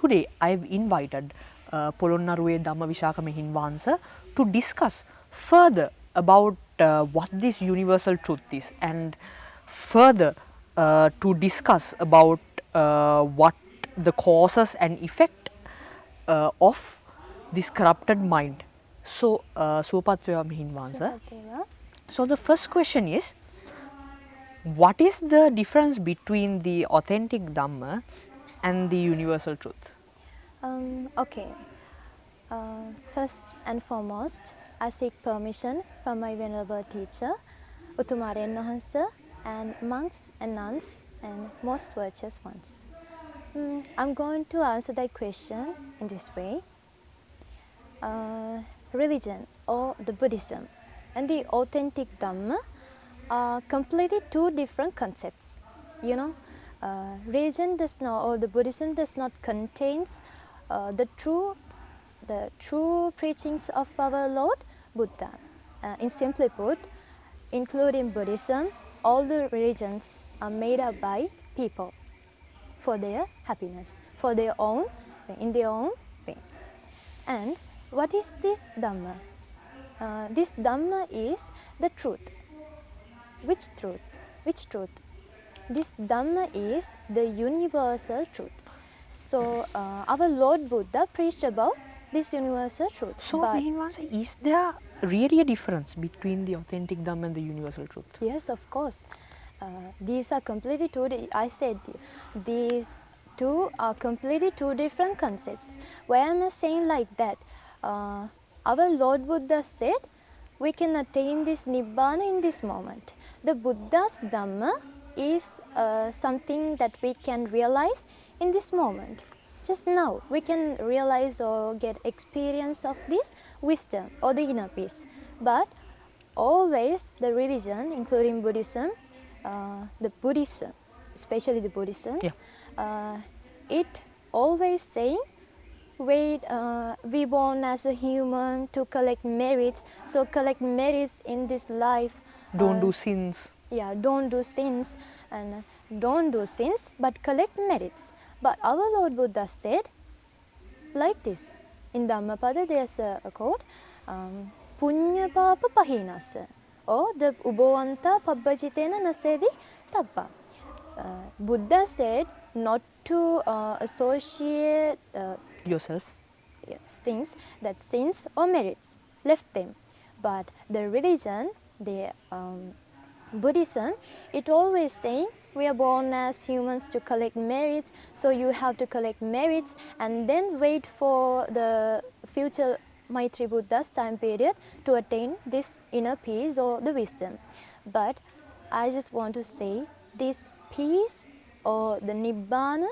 today I've invited Polonnaruwe Dhamma Vishaka Mehenin Wahanse to discuss further about what this universal truth is, and further to discuss about what the causes and effect of this corrupted mind. So, Supathya Mehenin Wahanse. So, the first question is, what is the difference between the authentic Dhamma and the universal truth? Okay. First and foremost, I seek permission from my venerable teacher, Uttamaran Wahanse, and monks and nuns and most virtuous ones. I'm going to answer that question in this way. Religion or the Buddhism and the authentic Dhamma are completely two different concepts. You know, religion does not, or the Buddhism does not contains the true preachings of our Lord Buddha. In simply put, including Buddhism, all the religions are made up by people for their happiness, for their own, in their own way. And what is this Dhamma? This Dhamma is the truth. Which truth? Which truth? This Dhamma is the universal truth. So our Lord Buddha preached about this universal truth. So, Mehenin Wahanse, is there really a difference between the authentic Dhamma and the universal truth? Yes, of course. These are completely two. I said these two are completely two different concepts. Why am I saying like that? Our Lord Buddha said we can attain this Nibbana in this moment. The Buddha's Dhamma is something that we can realize in this moment. Just now, we can realize or get experience of this wisdom or the inner peace. But always the religion, including Buddhism, especially the Buddhisms, it always saying, wait, we born as a human to collect merits, so collect merits in this life. Don't do sins. Yeah, don't do sins, and don't do sins, but collect merits. But our Lord Buddha said like this. In Dhammapada there's a quote, Punya Papa Pahinasa, or the Ubhavanta Pabbajitena Nasevi Tabba. Buddha said not to associate Yourself. Yes, things that sins or merits, left them. But the religion, the Buddhism, it always saying we are born as humans to collect merits, so you have to collect merits and then wait for the future Maitri Buddha's time period to attain this inner peace or the wisdom. But I just want to say this peace or the Nibbana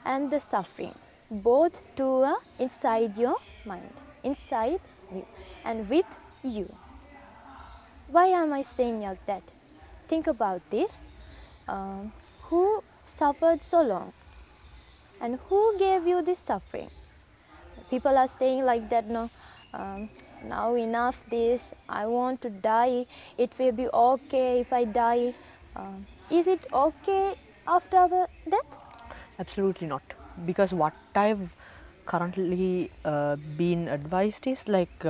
and the suffering, both two are inside your mind, inside you and with you. Why am I saying like that? Think about this. Who suffered so long? And who gave you this suffering? People are saying like that, no, now enough this, I want to die, it will be okay if I die. Is it okay after our death? Absolutely not. Because what I've currently been advised is like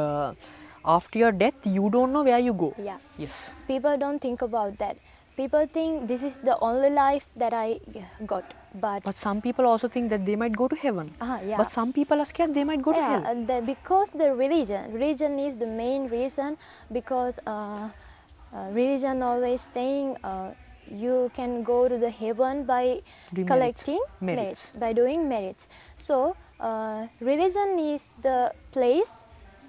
after your death, you don't know where you go. Yeah. Yes. People don't think about that. People think this is the only life that I got. But some people also think that they might go to heaven. Yeah. But some people are scared they might go to hell. Because the religion is the main reason, because religion always saying you can go to the heaven by collecting merits, by doing merits. So religion is the place,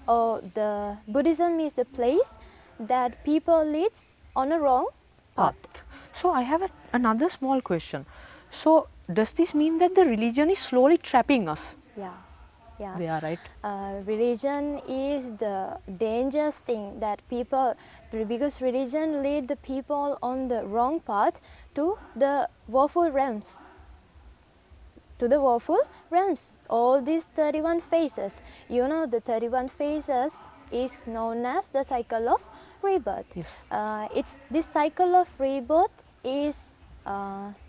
or the Buddhism is the place that people leads on a wrong path. So I have another small question. So does this mean that the religion is slowly trapping us? Yeah. They are, right? Religion is the dangerous thing that people, because religion lead the people on the wrong path to the woeful realms. All these 31 phases. You know, the 31 phases is known as the cycle of rebirth. Yes. This cycle of rebirth is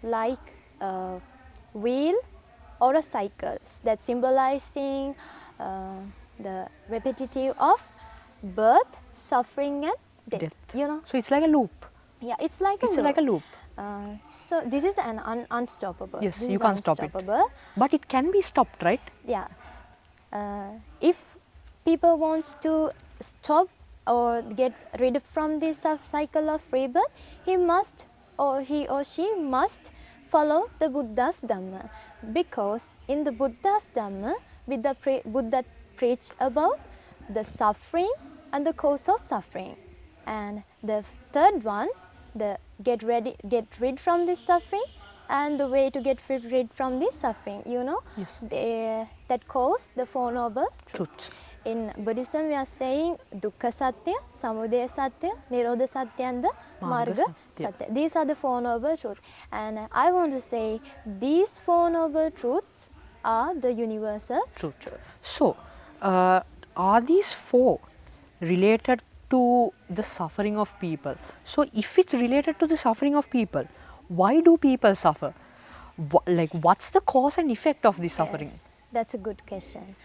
like a wheel or a cycle that symbolizing the repetitive of birth, suffering and death. Death. You know? So it's like a loop. Yeah, it's like It's like a loop. So this is an unstoppable. Yes, This you is can't stop it. unstoppable. But it can be stopped, right? Yeah. If people wants to stop or get rid from this cycle of rebirth, he or she must follow the Buddha's Dhamma, because in the Buddha's Dhamma, Buddha preached about the suffering and the cause of suffering. And the third one, the get rid from this suffering, and the way to get rid from this suffering, you know, Yes. that calls the Four Noble Truths. Truth. In Buddhism, we are saying Dukkha Satya, Samudaya Satya, Nirodha Satya, and the Marga Marga Satya. Satya. These are the Four Noble Truths. And I want to say these Four Noble Truths are the universal Truth. So, are these four related to the suffering of people? So, if it's related to the suffering of people, why do people suffer? Like, what's the cause and effect of this suffering? Yes, that's a good question.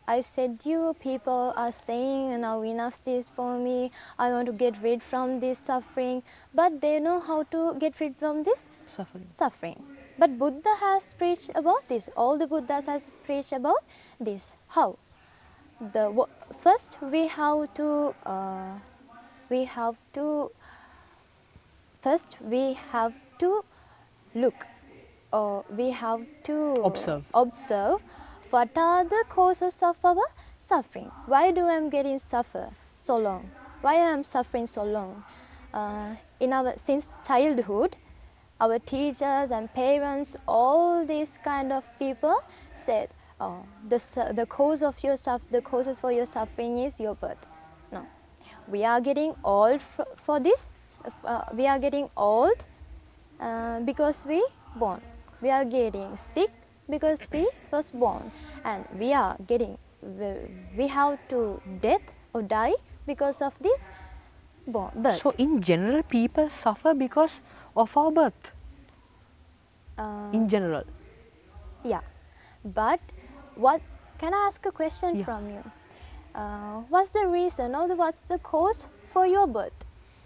I said you people are saying now enough this for me, I want to get rid from this suffering, but they know how to get rid from this Suffering. But Buddha has preached about this. All the Buddhas has preached about this. How? First we have to look, or we have to observe what are the causes of our suffering. Why do I am getting suffer so long? Why I am suffering so long? Since childhood, our teachers and parents, all these kind of people said, the causes for your suffering is your birth. No, we are getting old for this. We are getting old because we born. We are getting sick because we was born, and we have to death or die because of this birth. So, in general, people suffer because of our birth. In general. Yeah, but what can I ask a question from you? What's the reason or what's the cause for your birth?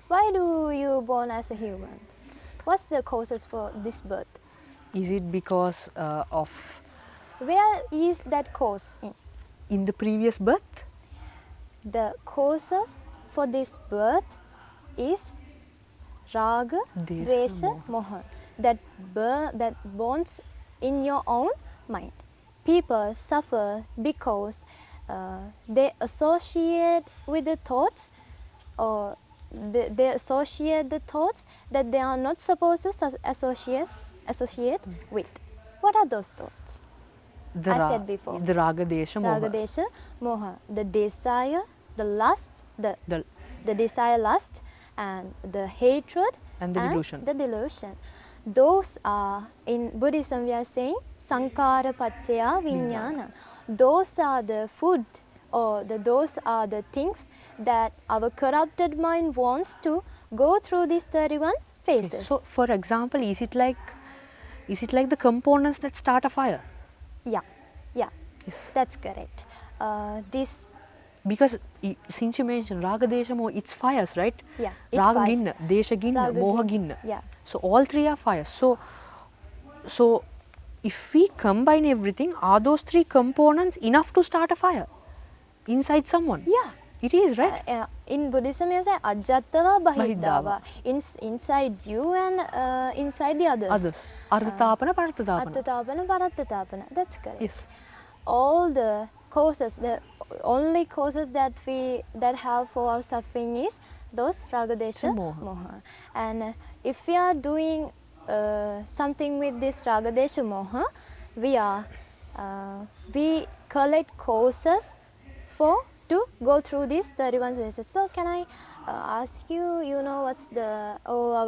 Why do you born as a human? What's the causes for this birth? Is it because of... Where is that cause in? In the previous birth? The causes for this birth is raga, dvesha, moha. That bonds in your own mind. People suffer because they associate with the thoughts, or they associate the thoughts that they are not supposed to associate with. What are those thoughts? I said before. The raga, desha, moha. Raga, desha, moha. The desire, the lust, the desire, lust, and the hatred, and the delusion. The delusion. Those are, in Buddhism we are saying, sankhara paccaya vijnana. Those are the food, or those are the things that our corrupted mind wants to go through these 31 phases. So, for example, is it like the components that start a fire? Yeah, yes. That's correct. Because since you mentioned raga, desha, moha, it's fires, right? Yeah. Raga ginna, desha ginna, moha ginna. Yeah. So all three are fires. So if we combine everything, are those three components enough to start a fire inside someone? Yeah. It is, right? In Buddhism, you say ajjattava bahiddava. Inside you and inside the others. Arthatapana, parattatapana. Arthatapana, parattatapana. That's correct. Yes. All the causes, the only causes that have for our suffering is those raga, desha, moha. And if we are doing something with this raga, desha, moha, we collect causes to go through these 31 phases. So can I ask you, our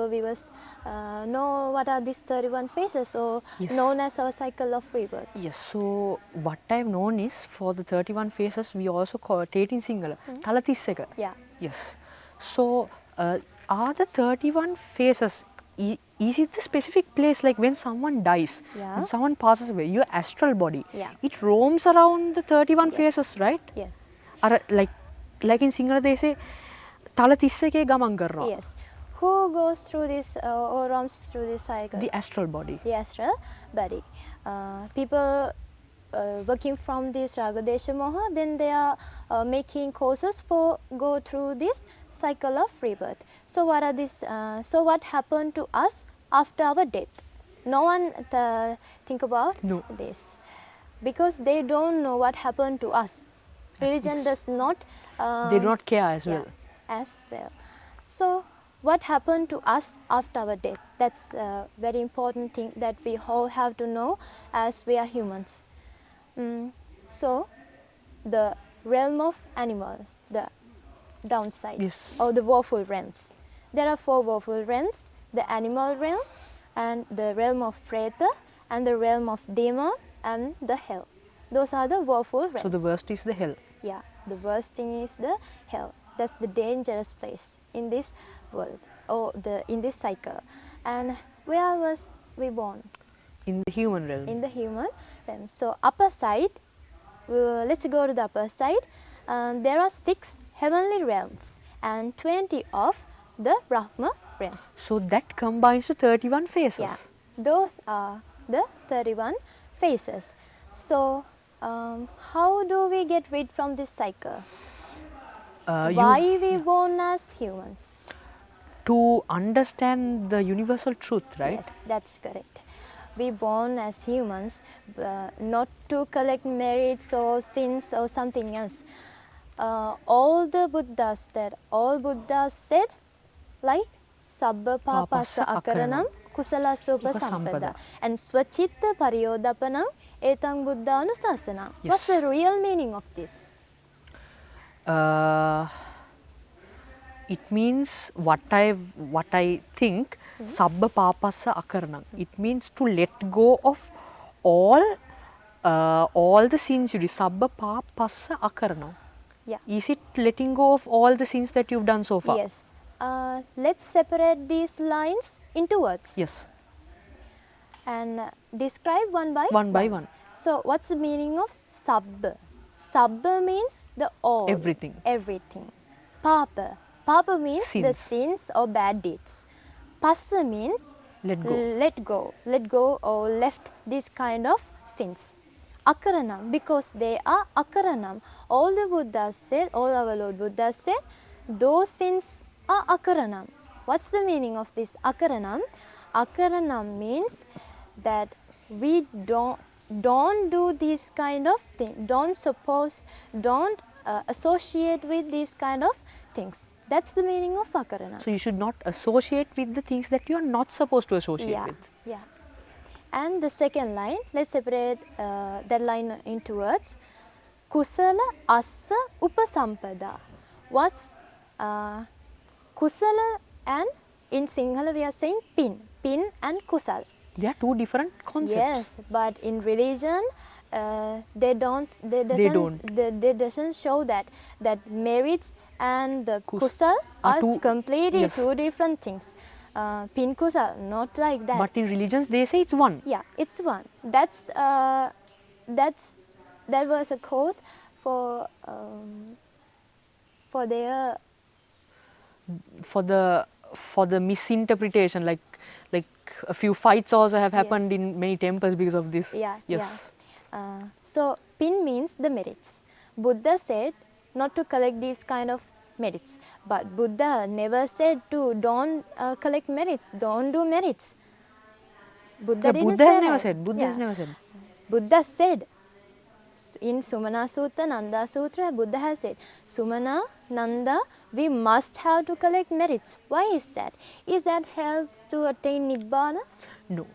viewers know what are these 31 phases, or known as our cycle of rebirth? Yes, so what I've known is, for the 31 phases, we also call it in Sinhala, Thala 31. Yeah. Yes. So, are the 31 phases, is it the specific place, like when someone dies, Yeah. when someone passes away, your astral body, Yeah. it roams around the 31 Yes. phases, right? Yes. Like in Sinhala they say, තල 31 ගමන් කරනවා. Yes. Who goes through this or roams through this cycle? The astral body. The astral body. People working from this Ragadesha Moha, then they are making courses for go through this cycle of rebirth. So what are this? So what happened to us after our death? No one think about No. this because they don't know what happened to us. Religion does not. They do not care as well. Yeah, as well. So what happened to us after our death? That's a very important thing that we all have to know as we are humans. So the realm of animals, the downside, Yes. or the woeful realms. There are 4 woeful realms: the animal realm, and the realm of Preta, and the realm of demon, and the hell. Those are the woeful realms. So the worst is the hell. Yeah, the worst thing is the hell. That's the dangerous place in this world or in this cycle. And where was we born? In the human realm. In the human realm. So upper side, let's go to the upper side. There are 6 heavenly realms and 20 of the Brahma realms. So that combines to 31 phases. Yeah, those are the 31 phases. So how do we get rid from this cycle? Why we born as humans? To understand the universal truth, right? Yes, that's correct. We born as humans not to collect merits or sins or something else. All Buddhas said like Sabba Papassa Akaranam Kusalasa Upasampada and Swachitta Pariyodapanam Etang Buddha Anusasanam. Yes. What's the real meaning of this? It means what I think, Sabba Papassa Akaranam. It means to let go of all the sins you did. Sabba Papassa Akaranam. Yeah. Is it letting go of all the sins that you've done so far? Yes. Let's separate these lines into words. Yes. And describe one by one. So what's the meaning of Sabba? Sabba means the all. Everything. Everything. Papa. Papa means Sins. the sins or bad deeds. Passa means Let go. Let go or left this kind of sins. Akaranam, because they are akaranam. All the Buddhas said, all our Lord Buddha said, those sins are akaranam. What's the meaning of this akaranam? Akaranam means that we don't do this kind of thing. Don't associate with these kind of things. That's the meaning of akaranam. So you should not associate with the things that you are not supposed to associate with. Yeah. And the second line, let's separate that line into words. Kusala assa upasampada. What's kusala and in Sinhala we are saying pin and kusal. They are 2 different concepts. Yes, but in religion they doesn't show that merits and the kusal are completely 2 different things. Pin kusal, not like that. But in religions they say it's one. Yeah, it's one. That was a cause for their for the misinterpretation, like a few fights also have happened Yes. in many temples because of this. Yeah. Yes. Yeah. So pin means the merits. Buddha said not to collect these kind of merits, but Buddha never said to don't collect merits, don't do merits. Buddha didn't Buddha has say never that. said. Buddha has never said. Buddha said in Sumana Sutta, Nanda Sutra, Buddha has said, Sumana, Nanda, we must have to collect merits. Why is that? Is that helps to attain Nibbana? No.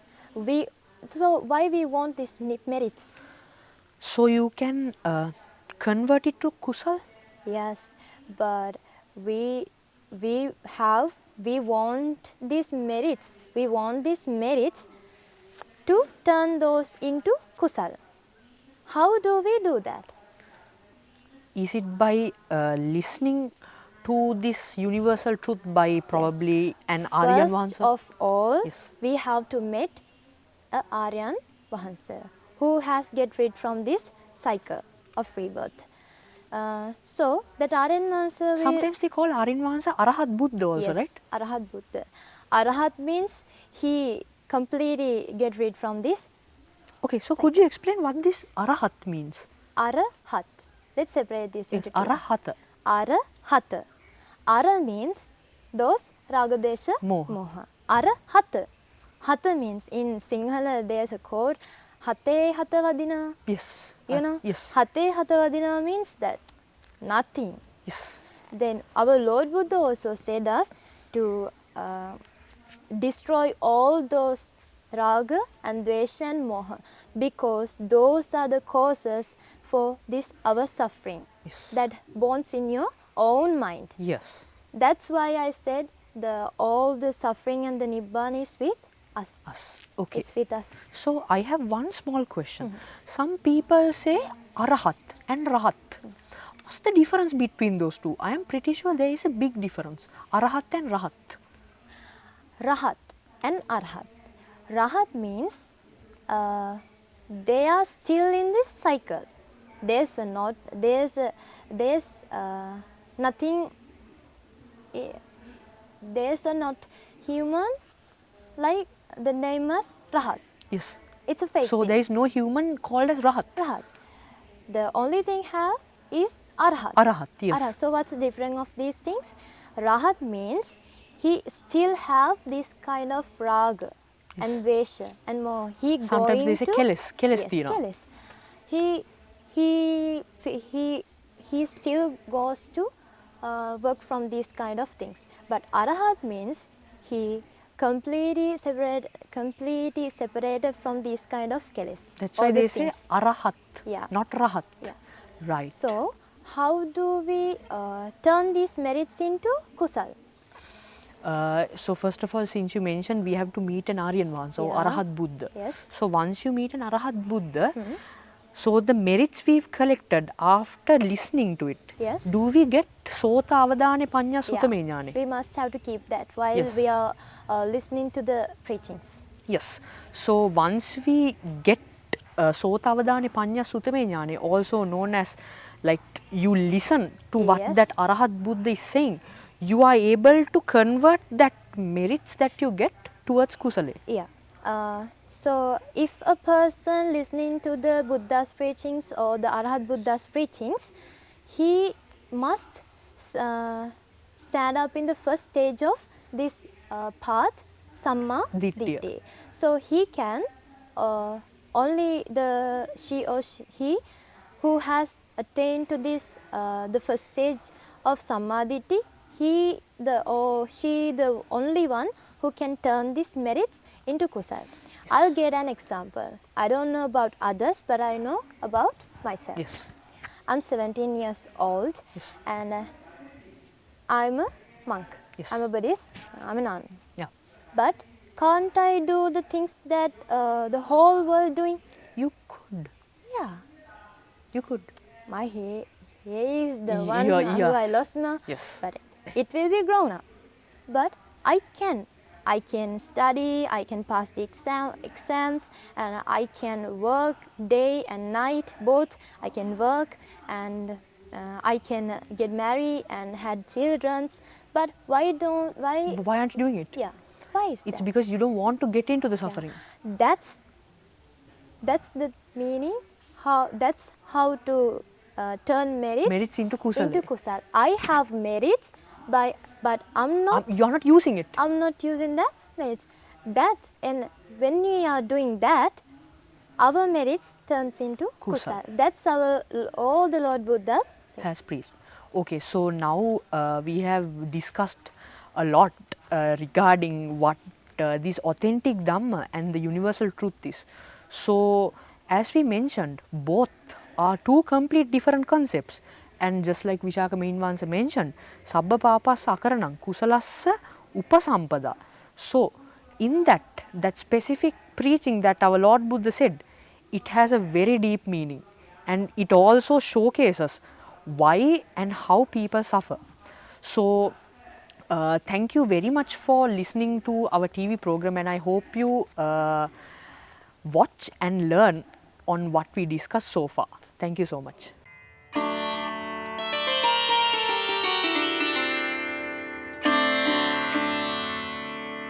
So why we want these merits? So you can convert it to kusal? Yes, but we want these merits. We want these merits to turn those into kusal. How do we do that? Is it by listening to this universal truth by probably an Aryan First Wahanse? of all, Yes. we have to meet a Aryan Wahanse who has get rid from this cycle of rebirth. So that Aryan Wahanse will... Sometimes they call Aryan Wahanse Arahat Buddha also, yes, right? Arahat Buddha. Arahat means he completely get rid from this Okay, so could you explain what this Arahat means? Arahat. Let's separate this It's into two. Arahata. Arahata. Ara means those ragadesha Moha. moha. Arahata. Hata means in Sinhala there's a quote, Hate hata vadina. Yes. You know? Yes. Hate hata vadina means that nothing. Yes. Then our Lord Buddha also said us to destroy all those raga and dvesha and moha, because those are the causes for this our suffering Yes. that bonds in your own mind. Yes. That's why I said all the suffering and the nibbana is with us. Us. Okay. It's with us. So I have one small question. Some people say Arahat and Rahat. What's the difference between those two? I am pretty sure there is a big difference. Arahat and Rahat. Rahat and Arhat. Rahat means they are still in this cycle. There's nothing. There's a not human like the name as Rahat. Yes. It's a fake So thing. there is no human called as Rahat. Rahat. The only thing have is Arhat. Arahat, yes. Arhat. So what's the difference of these things? Rahat means he still have this kind of raga and vesha and more. He Sometimes going they say to keles yes, thina. keles. He still goes to work from these kind of things. But Arahat means he completely separated from these kind of keles. That's all why they these say things. Arahat, Yeah. not Rahat. Yeah. Right. So how do we turn these merits into kusal? So first of all, since you mentioned we have to meet an Aryan one, so Yeah. Arahat Buddha. Yes. So once you meet an Arahat Buddha, so the merits we've collected after listening to it, Yes. do we get Sota Avadane Panya Sutta Yeah. Jnane? We must have to keep that while Yes. we are listening to the preachings. Yes. So once we get Sota Avadane Panya Sutta Jnane, also known as like you listen to what Yes. that Arahat Buddha is saying, you are able to convert that merits that you get towards Kusale. Yeah. So if a person listening to the Buddha's preachings or the Arahat Buddha's preachings, he must stand up in the first stage of this path, Samma Ditthiya. Ditti. So he can only he who has attained to this the first stage of Sammaditi, he or she the only one who can turn these merits into kusal. I'll get an example. I don't know about others, but I know about myself. Yes. I'm 17 years old, Yes. and I'm a monk. Yes. I'm a Buddhist. I'm a nun. Yeah. But can't I do the things that the whole world doing? You could. Yeah. You could. My hair is the Y- one your who I ears. lost now. Yes. But it will be grown up. But I can study, I can pass the exams, and I can work day and night both. I can work and I can get married and had children. But why Why aren't you doing it? yeah, why is It's that? because you don't want to get into the suffering. That's the meaning. That's how to turn Merits into kusala. into kusal. I have merits, but I'm not. You're not using it. I'm not using that merits. That, and when we are doing that, our merits turns into Kusal. kusal. That's all the Lord Buddha's say. Has preached. Okay, so now we have discussed a lot regarding what this authentic Dhamma and the universal truth is. So, as we mentioned, both are two complete different concepts. And just like Vishaka Mehenin Wahanse mentioned, Sabba Papassa Akaranam Kusalassa Upasampada. So, in that specific preaching that our Lord Buddha said, it has a very deep meaning, and it also showcases why and how people suffer. So thank you very much for listening to our TV program, and I hope you watch and learn on what we discussed so far. Thank you so much.